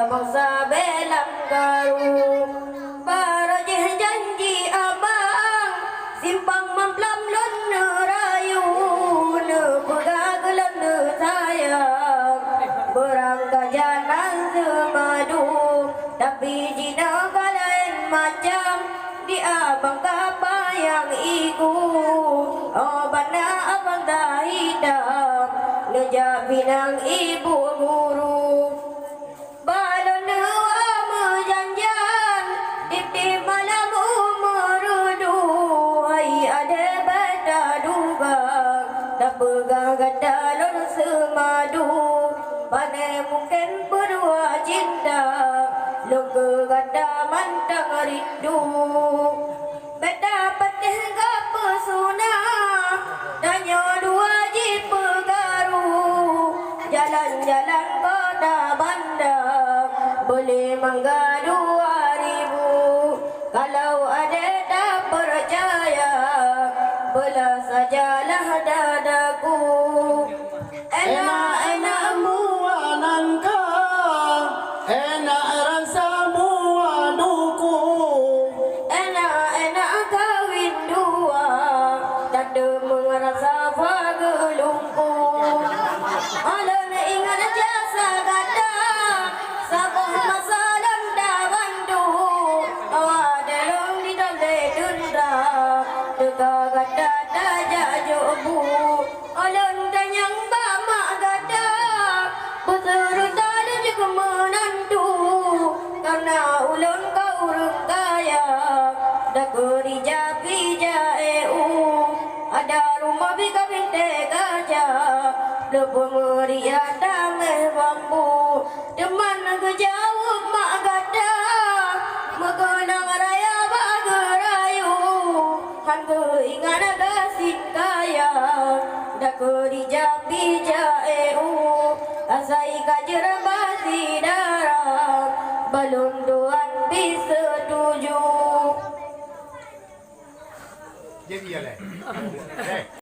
bangsa belang garu barajih janji abang simpang mamplam lon rayu ne pegagalan ne sayang berangga jalan semadu tapi jina lain macam di abang kapa yang iku oh bana abang dah hitam ngejak pinang ibu guru balon newa mejanjan dip-dip malam umerudu hai ada benda duga tak pegang gadalon semadu pane mungkin berdua cinta luka gada mantang rindu beda patih gapa pesona danyo dua jip garu jalan-jalan kota bandar boleh mangga 2000 kalau ada tak percaya belah sajalah dadaku enak-enak muanangka enak rasamu aduku enak-enak kawin dua tak ada merasa pagelungku alon ingat jasa gada sabah masa landa bandu awak dalam di dalam dunda teka gada dajak jobu alon danyang bama gada berserta dan juga menantu karena ulun kau rengkaya dah kerja ada rumah bika binte gajah lebih meriah damai bambu teman kejauh mak gada mengenang raya bagerayu han ingat gasin kaya dah kerja asai kajer basi darah balon doan bisa tuju jadi ya